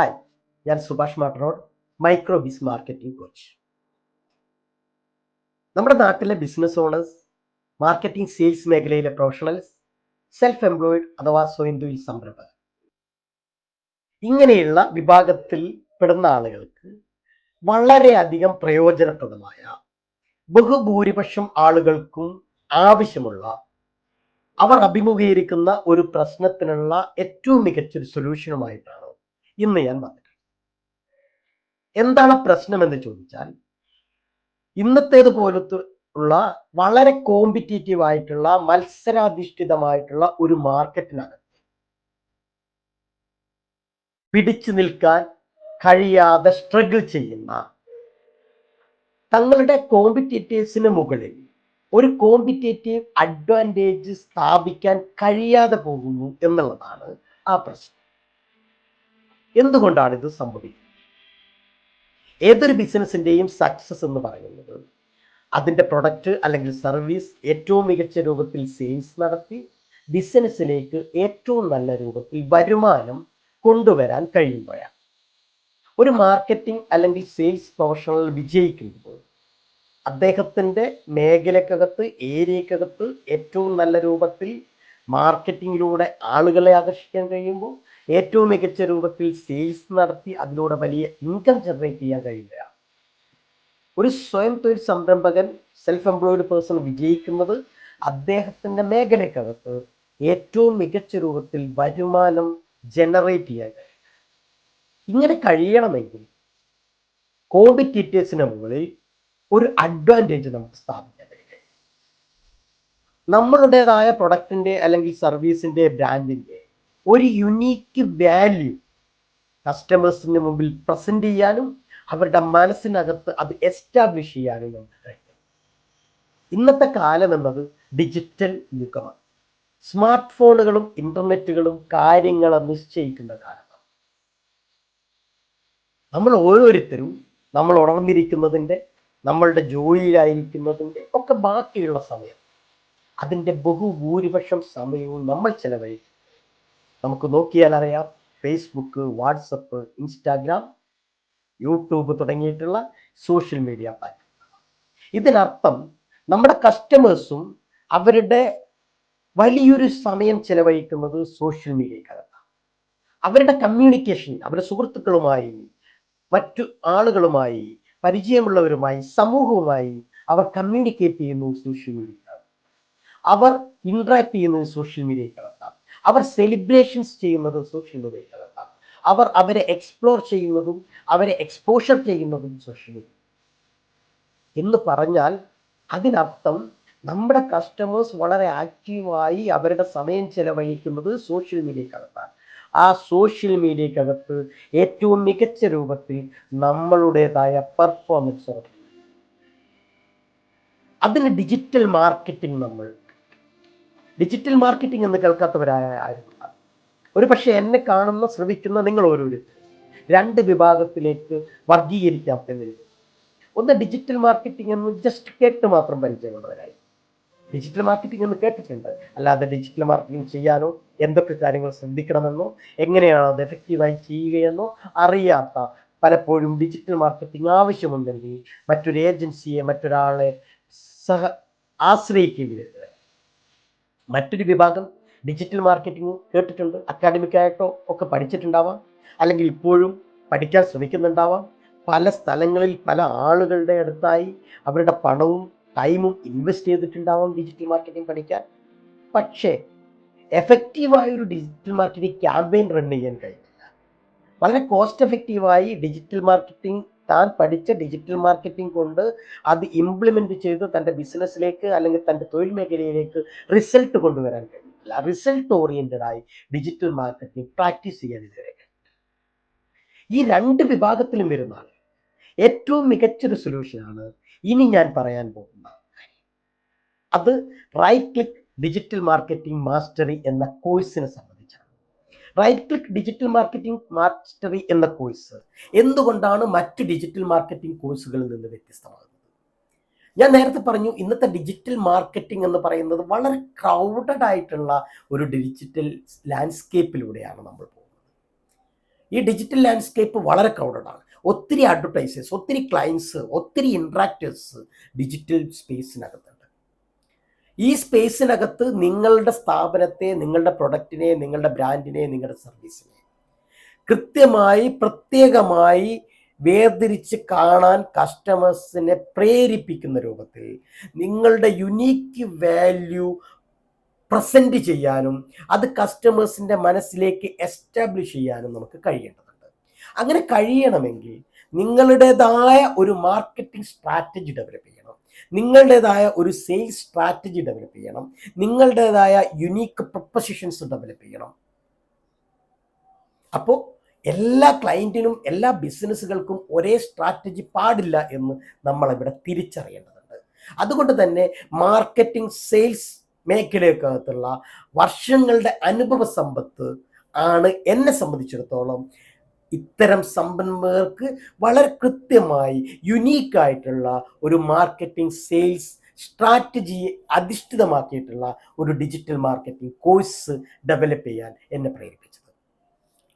Hi, ഞാൻ Subhash മാട്ടറോഡ്, micro ബിസ് marketing coach. നമ്മുടെ നാട്ടിലെ ബിസിനസ് ഓണേഴ്സ്, മാർക്കറ്റിംഗ് സെയിൽസ് മേഖലയിലെ പ്രൊഫഷണൽസ്, സെൽഫ് എംപ്ലോയിഡ് അഥവാ സ്വയം തൊഴിൽ സംരംഭകർ, ഇങ്ങനെയുള്ള വിഭാഗത്തിൽ പെടുന്ന ആളുകൾക്ക് വളരെയധികം പ്രയോജനപ്രദമായ, ബഹുഭൂരിപക്ഷം ആളുകൾക്കും ആവശ്യമുള്ള, അവർ അഭിമുഖീകരിക്കുന്ന ഒരു പ്രശ്നത്തിനുള്ള ഏറ്റവും മികച്ചൊരു സൊല്യൂഷനുമായിട്ടാണ് ഇന്ന് ഞാൻ വന്നത്. എന്താണ് പ്രശ്നമെന്ന് ചോദിച്ചാൽ, ഇന്നത്തേത് പോലത്തെ ഉള്ള വളരെ കോമ്പറ്റീറ്റീവ് ആയിട്ടുള്ള, മത്സരാധിഷ്ഠിതമായിട്ടുള്ള ഒരു മാർക്കറ്റിനകത്ത് പിടിച്ചു നിൽക്കാൻ കഴിയാതെ സ്ട്രഗിൾ ചെയ്യുന്ന, തങ്ങളുടെ കോമ്പറ്റീറ്റേഴ്സിന് മുകളിൽ ഒരു കോമ്പറ്റേറ്റീവ് അഡ്വാൻറ്റേജ് സ്ഥാപിക്കാൻ കഴിയാതെ പോകുന്നു എന്നുള്ളതാണ് ആ പ്രശ്നം. എന്തുകൊണ്ടാണ് ഇത് സംഭവിക്കുന്നത്? ഏതൊരു ബിസിനസിന്റെയും സക്സസ് എന്ന് പറയുന്നത് അതിൻ്റെ പ്രൊഡക്റ്റ് അല്ലെങ്കിൽ സർവീസ് ഏറ്റവും മികച്ച രൂപത്തിൽ സെയിൽസ് നടത്തി ബിസിനസ്സിലേക്ക് ഏറ്റവും നല്ല രൂപത്തിൽ വരുമാനം കൊണ്ടുവരാൻ കഴിയുമ്പോഴാണ്. ഒരു മാർക്കറ്റിംഗ് അല്ലെങ്കിൽ സെയിൽസ് പ്രൊഫഷണൽ വിജയിക്കുമ്പോൾ അദ്ദേഹത്തിൻ്റെ മേഖലക്കകത്ത്, ഏരിയക്കകത്ത് ഏറ്റവും നല്ല രൂപത്തിൽ മാർക്കറ്റിങ്ങിലൂടെ ആളുകളെ ആകർഷിക്കാൻ കഴിയുമ്പോൾ ഏറ്റവും മികച്ച രൂപത്തിൽ സെയിൽസ് നടത്തി അതിലൂടെ വലിയ ഇൻകം ജനറേറ്റ് ചെയ്യാൻ കഴിയുകയാണ്. ഒരു സ്വയം തൊഴിൽ സംരംഭകൻ, സെൽഫ് എംപ്ലോയിഡ് പേഴ്സൺ വിജയിക്കുന്നത് അദ്ദേഹത്തിൻ്റെ മേഖലക്കകത്ത് ഏറ്റവും മികച്ച രൂപത്തിൽ വരുമാനം ജനറേറ്റ് ചെയ്യാൻ കഴിയും. ഇങ്ങനെ കഴിയണമെങ്കിൽ കോമ്പറ്റീറ്റേഴ്സിന് മുകളിൽ ഒരു അഡ്വാൻറ്റേജ് നമുക്ക് സ്ഥാപിക്കാൻ കഴിയും. നമ്മളുടേതായ പ്രൊഡക്റ്റിൻ്റെ അല്ലെങ്കിൽ സർവീസിൻ്റെ, ബ്രാൻഡിൻ്റെ ഒരു യുണീക്ക് വാല്യൂ കസ്റ്റമേഴ്സിന് മുമ്പിൽ പ്രസന്റ് ചെയ്യാനും അവരുടെ മനസ്സിനകത്ത് അത് എസ്റ്റാബ്ലിഷ് ചെയ്യാനും നമുക്ക് കഴിയും. ഇന്നത്തെ കാലം എന്നത് ഡിജിറ്റൽ യുഗമാണ്. സ്മാർട്ട് ഫോണുകളും ഇന്റർനെറ്റുകളും കാര്യങ്ങളെ നിശ്ചയിക്കുന്ന കാലമാണ്. നമ്മൾ ഓരോരുത്തരും നമ്മൾ ഉണർന്നിരിക്കുന്നതിൻ്റെ, നമ്മളുടെ ജോലിയിലായിരിക്കുന്നതിൻ്റെ ഒക്കെ ബാക്കിയുള്ള സമയം, അതിൻ്റെ ബഹുഭൂരിപക്ഷം സമയവും നമ്മൾ ചെലവഴിക്കും. നമുക്ക് നോക്കിയാൽ അറിയാം, ഫേസ്ബുക്ക്, വാട്സപ്പ്, ഇൻസ്റ്റാഗ്രാം, യൂട്യൂബ് തുടങ്ങിയിട്ടുള്ള സോഷ്യൽ മീഡിയ പ്ലാറ്റ്ഫോം. ഇതിനർത്ഥം നമ്മുടെ കസ്റ്റമേഴ്സും അവരുടെ വലിയൊരു സമയം ചെലവഴിക്കുന്നത് സോഷ്യൽ മീഡിയക്കകത്താണ്. അവരുടെ കമ്മ്യൂണിക്കേഷൻ, അവരുടെ സുഹൃത്തുക്കളുമായി, മറ്റു ആളുകളുമായി, പരിചയമുള്ളവരുമായി, സമൂഹവുമായി അവർ കമ്മ്യൂണിക്കേറ്റ് ചെയ്യുന്നു സോഷ്യൽ മീഡിയക്കകത്ത്. അവർ ഇന്ററാക്ട് ചെയ്യുന്നത് സോഷ്യൽ മീഡിയക്കകത്താണ്. അവർ സെലിബ്രേഷൻസ് ചെയ്യുന്നത് സോഷ്യൽ മീഡിയക്കകത്താണ്. അവർ അവരെ എക്സ്പ്ലോർ ചെയ്യുന്നതും അവരെ എക്സ്പോഷർ ചെയ്യുന്നതും സോഷ്യൽ മീഡിയ എന്ന് പറഞ്ഞാൽ അതിനർത്ഥം നമ്മുടെ കസ്റ്റമേഴ്സ് വളരെ ആക്റ്റീവായി അവരുടെ സമയം ചെലവഴിക്കുന്നത് സോഷ്യൽ മീഡിയക്കകത്താണ്. ആ സോഷ്യൽ മീഡിയക്കകത്ത് ഏറ്റവും മികച്ച രൂപത്തിൽ നമ്മളുടേതായ പെർഫോമൻസ്, അതിന് ഡിജിറ്റൽ മാർക്കറ്റിംഗ് ഡിജിറ്റൽ മാർക്കറ്റിംഗ് എന്ന് കേൾക്കാത്തവരായ ആരും ഒരു പക്ഷേ എന്നെ കാണുന്ന, ശ്രമിക്കുന്ന നിങ്ങൾ ഓരോരുത്തരും രണ്ട് വിഭാഗത്തിലേക്ക് വർഗീകരിക്കാം എന്നില്ല. ഒന്ന്, ഡിജിറ്റൽ മാർക്കറ്റിംഗ് എന്ന് ജസ്റ്റ് കേട്ട് മാത്രം പരിചയമുള്ളവരായി. ഡിജിറ്റൽ മാർക്കറ്റിംഗ് എന്ന് കേട്ടിട്ടുണ്ട്, അല്ലാതെ ഡിജിറ്റൽ മാർക്കറ്റിംഗ് ചെയ്യാനോ എന്തൊക്കെ കാര്യങ്ങൾ ശ്രദ്ധിക്കണമെന്നോ എങ്ങനെയാണ് അത് എഫക്റ്റീവായി ചെയ്യുകയെന്നോ അറിയാത്ത, പലപ്പോഴും ഡിജിറ്റൽ മാർക്കറ്റിംഗ് ആവശ്യമുണ്ടെങ്കിൽ മറ്റൊരു ഏജൻസിയെ, മറ്റൊരാളെ ആശ്രയിക്കേണ്ടി വരുന്നത്. മറ്റൊരു വിഭാഗം ഡിജിറ്റൽ മാർക്കറ്റിംഗ് കേട്ടിട്ടുണ്ട്, അക്കാഡമിക്കായിട്ടോ ഒക്കെ പഠിച്ചിട്ടുണ്ടാവാം, അല്ലെങ്കിൽ ഇപ്പോഴും പഠിക്കാൻ ശ്രമിക്കുന്നുണ്ടാവാം. പല സ്ഥലങ്ങളിൽ പല ആളുകളുടെ അടുത്തായി അവരുടെ പണവും ടൈമും ഇൻവെസ്റ്റ് ചെയ്തിട്ടുണ്ടാവാം ഡിജിറ്റൽ മാർക്കറ്റിംഗ് പഠിക്കാൻ. പക്ഷേ എഫക്റ്റീവായ ഒരു ഡിജിറ്റൽ മാർക്കറ്റിംഗ് ക്യാമ്പയിൻ റൺ ചെയ്യാൻ കഴിയില്ല. വളരെ കോസ്റ്റ് എഫക്റ്റീവായി ഡിജിറ്റൽ മാർക്കറ്റിംഗ്, താൻ പഠിച്ച ഡിജിറ്റൽ മാർക്കറ്റിംഗ് കൊണ്ട് അത് ഇംപ്ലിമെന്റ് ചെയ്ത് തൻ്റെ ബിസിനസ്സിലേക്ക് അല്ലെങ്കിൽ തൻ്റെ തൊഴിൽ മേഖലയിലേക്ക് റിസൾട്ട് കൊണ്ടുവരാൻ കഴിയില്ല. റിസൾട്ട് ഓറിയന്റഡ് ആയി ഡിജിറ്റൽ മാർക്കറ്റിംഗ് പ്രാക്ടീസ് ചെയ്യാൻ ഇതുവരെ. ഈ രണ്ട് വിഭാഗത്തിലും വരുന്ന ഏറ്റവും മികച്ചൊരു സൊല്യൂഷനാണ് ഇനി ഞാൻ പറയാൻ പോകുന്നത്. അത് Right Click Digital Marketing Mastery എന്ന കോഴ്സിനെ സംബന്ധിച്ചാണ്. Right Click Digital Marketing Mastery എന്ന കോഴ്സ് എന്തുകൊണ്ടാണ് മറ്റ് ഡിജിറ്റൽ മാർക്കറ്റിംഗ് കോഴ്സുകളിൽ നിന്ന് വ്യത്യസ്തമാകുന്നത്? ഞാൻ നേരത്തെ പറഞ്ഞു, ഇന്നത്തെ ഡിജിറ്റൽ മാർക്കറ്റിംഗ് എന്ന് പറയുന്നത് വളരെ ക്രൗഡഡ് ആയിട്ടുള്ള ഒരു ഡിജിറ്റൽ ലാൻഡ്സ്കേപ്പിലൂടെയാണ് നമ്മൾ പോകുന്നത്. ഈ ഡിജിറ്റൽ ലാൻഡ്സ്കേപ്പ് വളരെ ക്രൗഡഡാണ്. ഒത്തിരി അഡ്വർടൈസേഴ്സ്, ഒത്തിരി ക്ലയൻസ്, ഒത്തിരി ഇൻട്രാക്ടേഴ്സ് ഡിജിറ്റൽ സ്പേസിനകത്തുണ്ട്. ഈ സ്പേസിനകത്ത് നിങ്ങളുടെ സ്ഥാപനത്തെ, നിങ്ങളുടെ പ്രൊഡക്റ്റിനെ, നിങ്ങളുടെ ബ്രാൻഡിനെ, നിങ്ങളുടെ സർവീസിനെ കൃത്യമായി പ്രത്യേകമായി വേർതിരിച്ച് കാണാൻ കസ്റ്റമേഴ്സിനെ പ്രേരിപ്പിക്കുന്ന രൂപത്തിൽ നിങ്ങളുടെ യുണീക്ക് വാല്യൂ പ്രസൻറ്റ് ചെയ്യാനും അത് കസ്റ്റമേഴ്സിൻ്റെ മനസ്സിലേക്ക് എസ്റ്റാബ്ലിഷ് ചെയ്യാനും നമുക്ക് കഴിയേണ്ടതുണ്ട്. അങ്ങനെ കഴിയണമെങ്കിൽ നിങ്ങളുടേതായ ഒരു മാർക്കറ്റിംഗ് സ്ട്രാറ്റജി ഡെവലപ്പ് ചെയ്യണം, നിങ്ങളുടേതായ ഒരു സെയിൽസ് സ്ട്രാറ്റജി ഡെവലപ്പ് ചെയ്യണം, നിങ്ങളുടേതായ യുണീക്ക് പ്രൊപ്പസിഷൻസ് ഡെവലപ്പ് ചെയ്യണം. അപ്പോൾ എല്ലാ ക്ലയൻറ്റിനും എല്ലാ ബിസിനസ്സുകൾക്കും ഒരേ സ്ട്രാറ്റജി പാടില്ല എന്ന് നമ്മളിവിടെ തിരിച്ചറിയേണ്ടതുണ്ട്. അതുകൊണ്ട് തന്നെ മാർക്കറ്റിംഗ്, സെയിൽസ് മേഖലയ്ക്കകത്തുള്ള വർഷങ്ങളുടെ അനുഭവ സമ്പത്ത് ആണ് എന്നെ സംബന്ധിച്ചിടത്തോളം ഇത്തരം സംരംഭകർക്ക് വളരെ കൃത്യമായി യുണീക്കായിട്ടുള്ള ഒരു മാർക്കറ്റിംഗ്, സെയിൽസ് സ്ട്രാറ്റജിയെ അധിഷ്ഠിതമാക്കിയിട്ടുള്ള ഒരു ഡിജിറ്റൽ മാർക്കറ്റിംഗ് കോഴ്സ് ഡെവലപ്പ് ചെയ്യാൻ എന്നെ പ്രേരിപ്പിച്ചത്.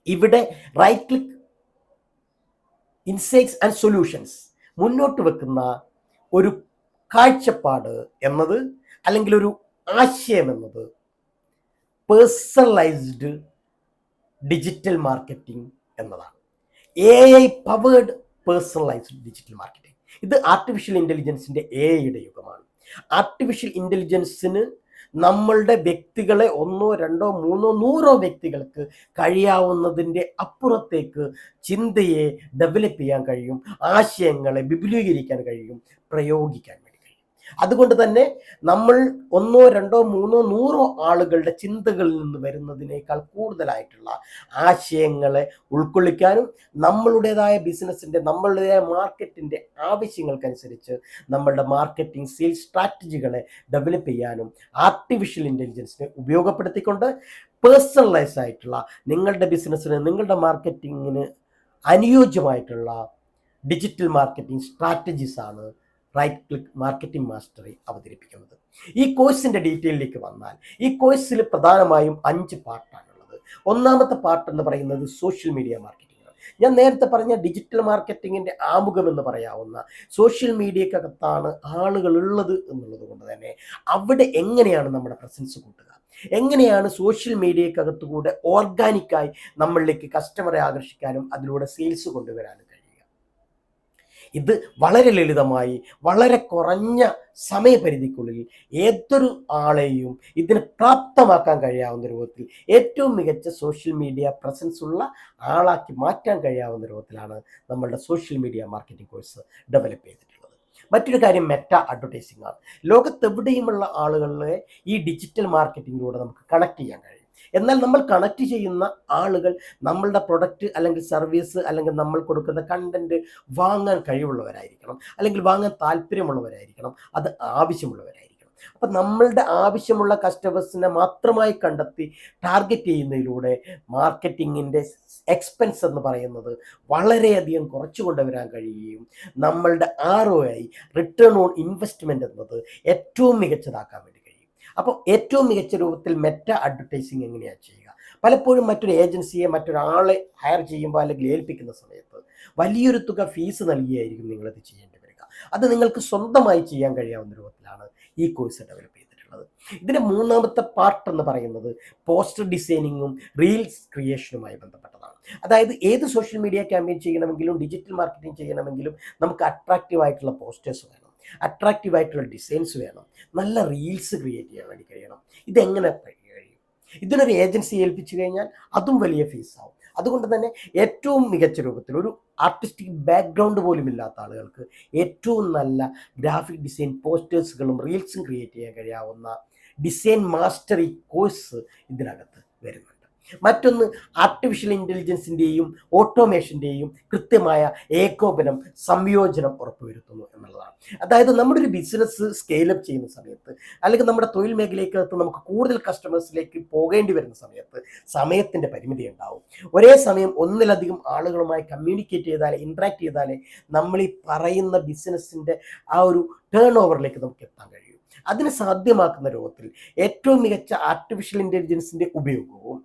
ഇവിടെ Right Click Insights and Solutions മുന്നോട്ട് വെക്കുന്ന ഒരു കാഴ്ചപ്പാട് എന്നത്, അല്ലെങ്കിൽ ഒരു ആശയം എന്നത്, പേഴ്സണലൈസ്ഡ് ഡിജിറ്റൽ മാർക്കറ്റിംഗ് എന്നതാണ്. AI powered personalised digital marketing. ഇത് ആർട്ടിഫിഷ്യൽ ഇൻ്റലിജൻസിൻ്റെ AI യുഗമാണ്. ആർട്ടിഫിഷ്യൽ ഇൻ്റലിജൻസിന് നമ്മളുടെ വ്യക്തികളെ 1, 2, 3, 100 വ്യക്തികൾക്ക് കഴിയാവുന്നതിൻ്റെ അപ്പുറത്തേക്ക് ചിന്തയെ ഡെവലപ്പ് ചെയ്യാൻ കഴിയും, ആശയങ്ങളെ വിപുലീകരിക്കാൻ കഴിയും, പ്രയോഗിക്കാൻ വേണ്ടി കഴിയും. അതുകൊണ്ട് തന്നെ നമ്മൾ 1, 2, 3, 100 ആളുകളുടെ ചിന്തകളിൽ നിന്ന് വരുന്നതിനേക്കാൾ കൂടുതലായിട്ടുള്ള ആശയങ്ങളെ ഉൾക്കൊള്ളിക്കാനും നമ്മളുടേതായ ബിസിനസ്സിൻ്റെ, നമ്മളുടേതായ മാർക്കറ്റിൻ്റെ ആവശ്യങ്ങൾക്കനുസരിച്ച് നമ്മളുടെ മാർക്കറ്റിംഗ്, സെയിൽസ് സ്ട്രാറ്റജികളെ ഡെവലപ്പ് ചെയ്യാനും ആർട്ടിഫിഷ്യൽ ഇൻ്റലിജൻസിനെ ഉപയോഗപ്പെടുത്തിക്കൊണ്ട് പേഴ്സണലൈസ് ആയിട്ടുള്ള നിങ്ങളുടെ ബിസിനസ്സിന്, നിങ്ങളുടെ മാർക്കറ്റിങ്ങിന് അനുയോജ്യമായിട്ടുള്ള ഡിജിറ്റൽ മാർക്കറ്റിംഗ് സ്ട്രാറ്റജീസാണ് റൈറ്റ് ക്ലിക്ക് മാർക്കറ്റിംഗ് മാസ്റ്ററി അവതരിപ്പിക്കുന്നത്. ഈ കോഴ്സിൻ്റെ ഡീറ്റെയിലേക്ക് വന്നാൽ, ഈ കോഴ്സിൽ പ്രധാനമായും 5 പാർട്ടാണുള്ളത്. ഒന്നാമത്തെ പാർട്ട് എന്ന് പറയുന്നത് സോഷ്യൽ മീഡിയ മാർക്കറ്റിംഗ്. ഞാൻ നേരത്തെ പറഞ്ഞ ഡിജിറ്റൽ മാർക്കറ്റിങ്ങിൻ്റെ ആമുഖം എന്ന് പറയാവുന്ന സോഷ്യൽ മീഡിയക്കകത്താണ് ആളുകൾ ഉള്ളത് എന്നുള്ളത് കൊണ്ട് തന്നെ അവിടെ എങ്ങനെയാണ് നമ്മുടെ പ്രസൻസ് കൂട്ടുക, എങ്ങനെയാണ് സോഷ്യൽ മീഡിയക്കകത്തുകൂടെ ഓർഗാനിക്കായി നമ്മളിലേക്ക് കസ്റ്റമറെ ആകർഷിക്കാനും അതിലൂടെ സെയിൽസ് കൊണ്ടുവരാനും കഴിയുക. ഇത് വളരെ ലളിതമായി, വളരെ കുറഞ്ഞ സമയപരിധിക്കുള്ളിൽ ഏതൊരു ആളെയും ഇതിന് പ്രാപ്തമാക്കാൻ കഴിയാവുന്ന രൂപത്തിൽ, ഏറ്റവും മികച്ച സോഷ്യൽ മീഡിയ പ്രസൻസ് ഉള്ള ആളാക്കി മാറ്റാൻ കഴിയാവുന്ന രൂപത്തിലാണ് നമ്മളുടെ social media marketing course develop ചെയ്തിട്ടുള്ളത്. മറ്റൊരു കാര്യം മെറ്റാ അഡ്വർടൈസിംഗ് ആണ്. ലോകത്തെവിടെയുമുള്ള ആളുകളെ ഈ ഡിജിറ്റൽ മാർക്കറ്റിങ്ങിലൂടെ നമുക്ക് കണക്ട് ചെയ്യാൻ കഴിയും. എന്നാൽ നമ്മൾ കണക്ട് ചെയ്യുന്ന ആളുകൾ നമ്മളുടെ പ്രൊഡക്റ്റ് അല്ലെങ്കിൽ സർവീസ് അല്ലെങ്കിൽ നമ്മൾ കൊടുക്കുന്ന കണ്ടന്റ് വാങ്ങാൻ കഴിവുള്ളവരായിരിക്കണം, അല്ലെങ്കിൽ വാങ്ങാൻ താല്പര്യമുള്ളവരായിരിക്കണം, അത് ആവശ്യമുള്ളവരായിരിക്കണം. അപ്പം നമ്മളുടെ ആവശ്യമുള്ള കസ്റ്റമേഴ്സിനെ മാത്രമായി കണ്ടെത്തി ടാർഗറ്റ് ചെയ്യുന്നതിലൂടെ മാർക്കറ്റിങ്ങിൻ്റെ എക്സ്പെൻസ് എന്ന് പറയുന്നത് വളരെയധികം കുറച്ചു കൊണ്ടുവരാൻ കഴിയുകയും നമ്മളുടെ ROI, റിട്ടേൺ ഓൺ ഇൻവെസ്റ്റ്മെൻറ്റ് എന്നത് ഏറ്റവും മികച്ചതാക്കാൻ വേണ്ടി കഴിയും. അപ്പോൾ ഏറ്റവും മികച്ച രൂപത്തിൽ മെറ്റാ അഡ്വർടൈസിങ് എങ്ങനെയാണ് ചെയ്യുക? പലപ്പോഴും മറ്റൊരു ഏജൻസിയെ, മറ്റൊരാളെ ഹയർ ചെയ്യുമ്പോൾ അല്ലെങ്കിൽ ഏൽപ്പിക്കുന്ന സമയത്ത് വലിയൊരു തുക ഫീസ് നൽകിയായിരിക്കും നിങ്ങളത് ചെയ്യേണ്ടി വരിക. അത് നിങ്ങൾക്ക് സ്വന്തമായി ചെയ്യാൻ കഴിയാവുന്ന രൂപത്തിലാണ് ഈ കോഴ്സ് ഡെവലപ്പ് ചെയ്തിട്ടുള്ളത്. ഇതിൻ്റെ മൂന്നാമത്തെ പാർട്ട് എന്ന് പറയുന്നത് പോസ്റ്റർ ഡിസൈനിങ്ങും റീൽസ് ക്രിയേഷനുമായി ബന്ധപ്പെട്ടതാണ്. അതായത് ഏത് സോഷ്യൽ മീഡിയ ക്യാമ്പയിൻ ചെയ്യണമെങ്കിലും, ഡിജിറ്റൽ മാർക്കറ്റിംഗ് ചെയ്യണമെങ്കിലും നമുക്ക് അട്രാക്റ്റീവ് ആയിട്ടുള്ള പോസ്റ്റേഴ്സ് വേണം, അട്രാക്റ്റീവ് ആയിട്ടുള്ള ഡിസൈൻസ് വേണം, നല്ല റീൽസ് ക്രിയേറ്റ് ചെയ്യാൻ വേണ്ടി കഴിയണം. ഇതെങ്ങനെ കഴിയും? ഇതിനൊരു ഏജൻസി ഏൽപ്പിച്ചു കഴിഞ്ഞാൽ അതും വലിയ ഫീസാവും. അതുകൊണ്ട് തന്നെ ഏറ്റവും മികച്ച രൂപത്തിൽ ഒരു ആർട്ടിസ്റ്റിക് ബാക്ക്ഗ്രൗണ്ട് പോലും ഇല്ലാത്ത ആളുകൾക്ക് ഏറ്റവും നല്ല ഗ്രാഫിക് ഡിസൈൻ പോസ്റ്റേഴ്സുകളും റീൽസും ക്രിയേറ്റ് ചെയ്യാൻ കഴിയാവുന്ന ഡിസൈൻ മാസ്റ്ററി കോഴ്സ് ഇതിനകത്ത് വരുന്നുണ്ട്. മറ്റൊന്ന് ആർട്ടിഫിഷ്യൽ ഇൻ്റലിജൻസിൻ്റെയും ഓട്ടോമേഷൻ്റെയും കൃത്യമായ ഏകോപനം, സംയോജനം ഉറപ്പുവരുത്തുന്നു എന്നുള്ളതാണ്. അതായത് നമ്മുടെ ഒരു ബിസിനസ് സ്കെയിലപ്പ് ചെയ്യുന്ന സമയത്ത്, അല്ലെങ്കിൽ നമ്മുടെ തൊഴിൽ മേഖലയ്ക്കകത്ത് നമുക്ക് കൂടുതൽ കസ്റ്റമേഴ്സിലേക്ക് പോകേണ്ടി വരുന്ന സമയത്ത് സമയത്തിൻ്റെ പരിമിതി ഉണ്ടാവും. ഒരേ സമയം ഒന്നിലധികം ആളുകളുമായി കമ്മ്യൂണിക്കേറ്റ് ചെയ്താലേ, ഇൻട്രാക്ട് ചെയ്താലേ നമ്മൾ ഈ പറയുന്ന ബിസിനസ്സിൻ്റെ ആ ഒരു ടേൺ ഓവറിലേക്ക് നമുക്ക് എത്താൻ കഴിയും. അതിന് സാധ്യമാക്കുന്ന രൂപത്തിൽ ഏറ്റവും മികച്ച ആർട്ടിഫിഷ്യൽ ഇൻ്റലിജൻസിൻ്റെ ഉപയോഗവും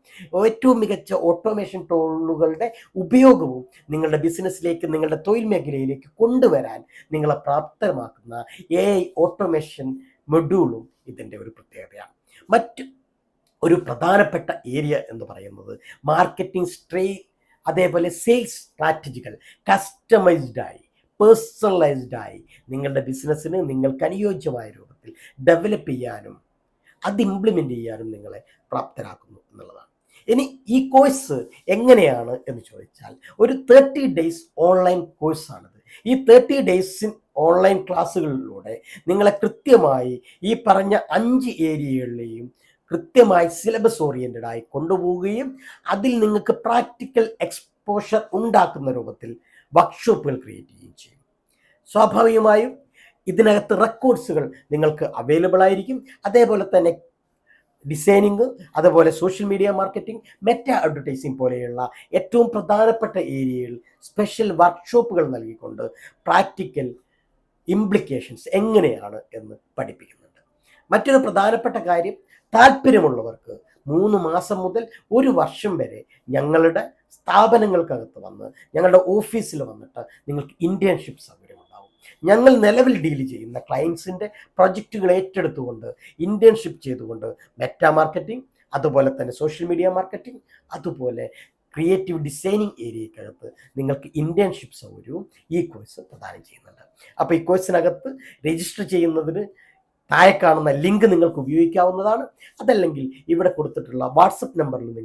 ഏറ്റവും മികച്ച ഓട്ടോമേഷൻ ടൂളുകളുടെ ഉപയോഗവും നിങ്ങളുടെ ബിസിനസ്സിലേക്ക്, നിങ്ങളുടെ തൊഴിൽ മേഖലയിലേക്ക് കൊണ്ടുവരാൻ നിങ്ങളെ പ്രാപ്തമാക്കുന്ന AI ഓട്ടോമേഷൻ മൊഡ്യൂളും ഇതിൻ്റെ ഒരു പ്രത്യേകതയാണ്. മറ്റ് ഒരു പ്രധാനപ്പെട്ട ഏരിയ എന്ന് പറയുന്നത് മാർക്കറ്റിംഗ് അതേപോലെ സെയിൽസ് സ്ട്രാറ്റജികൾ കസ്റ്റമൈസ്ഡായി, പേഴ്സണലൈസ്ഡായി നിങ്ങളുടെ ബിസിനസ്സിന് നിങ്ങൾക്ക് അനുയോജ്യമായ രൂപത്തിൽ ഡെവലപ്പ് ചെയ്യാനും അത് ഇംപ്ലിമെൻ്റ് ചെയ്യാനും നിങ്ങളെ പ്രാപ്തരാക്കുന്നു എന്നുള്ളതാണ്. ഇനി ഈ കോഴ്സ് എങ്ങനെയാണ് എന്ന് ചോദിച്ചാൽ ഒരു 30 days ഓൺലൈൻ കോഴ്സാണിത്. ഈ 30 days ഓൺലൈൻ ക്ലാസ്സുകളിലൂടെ നിങ്ങളെ കൃത്യമായി ഈ പറഞ്ഞ 5 ഏരിയകളിലെയും കൃത്യമായി സിലബസ് ഓറിയൻറ്റഡായി കൊണ്ടുപോവുകയും അതിൽ നിങ്ങൾക്ക് പ്രാക്ടിക്കൽ എക്സ്പോഷർ ഉണ്ടാക്കുന്ന രൂപത്തിൽ വർക്ക്ഷോപ്പുകൾ ക്രിയേറ്റ് ചെയ്യുകയും ചെയ്യും. സ്വാഭാവികമായും ഇതിനകത്ത് റെക്കോർഡ്സുകൾ നിങ്ങൾക്ക് അവൈലബിൾ ആയിരിക്കും. അതേപോലെ തന്നെ ഡിസൈനിങ്, അതുപോലെ social media marketing, meta advertising പോലെയുള്ള ഏറ്റവും പ്രധാനപ്പെട്ട ഏരിയയിൽ സ്പെഷ്യൽ വർക്ക്ഷോപ്പുകൾ നൽകിക്കൊണ്ട് പ്രാക്ടിക്കൽ ഇംപ്ലിക്കേഷൻസ് എങ്ങനെയാണ് എന്ന് പഠിപ്പിക്കുന്നുണ്ട്. മറ്റൊരു പ്രധാനപ്പെട്ട കാര്യം, താല്പര്യമുള്ളവർക്ക് 3 മാസം മുതൽ 1 വർഷം വരെ ഞങ്ങളുടെ സ്ഥാപനങ്ങൾക്കകത്ത് വന്ന് ഞങ്ങളുടെ ഓഫീസിൽ വന്നിട്ട് നിങ്ങൾക്ക് ഇന്റേൺഷിപ്പ് സൗകര്യം ഉണ്ടാവും. ഞങ്ങൾ നിലവിൽ ഡീൽ ചെയ്യുന്ന ക്ലയൻസിൻ്റെ പ്രൊജക്റ്റുകൾ ഏറ്റെടുത്തുകൊണ്ട് ഇന്റേൺഷിപ്പ് ചെയ്തുകൊണ്ട് മെറ്റാ മാർക്കറ്റിംഗ്, അതുപോലെ തന്നെ സോഷ്യൽ മീഡിയ മാർക്കറ്റിംഗ്, അതുപോലെ ക്രിയേറ്റീവ് ഡിസൈനിങ് ഏരിയക്കകത്ത് നിങ്ങൾക്ക് ഇന്റേൺഷിപ്പ് സൗകര്യവും ഈ കോഴ്സ് പ്രദാനം ചെയ്യുന്നുണ്ട്. അപ്പോൾ ഈ കോഴ്സിനകത്ത് രജിസ്റ്റർ ചെയ്യുന്നതിന് താഴെ കാണുന്ന ലിങ്ക് നിങ്ങൾക്ക് ഉപയോഗിക്കാവുന്നതാണ്. അതല്ലെങ്കിൽ ഇവിടെ കൊടുത്തിട്ടുള്ള വാട്സപ്പ് നമ്പറിൽ നിങ്ങൾ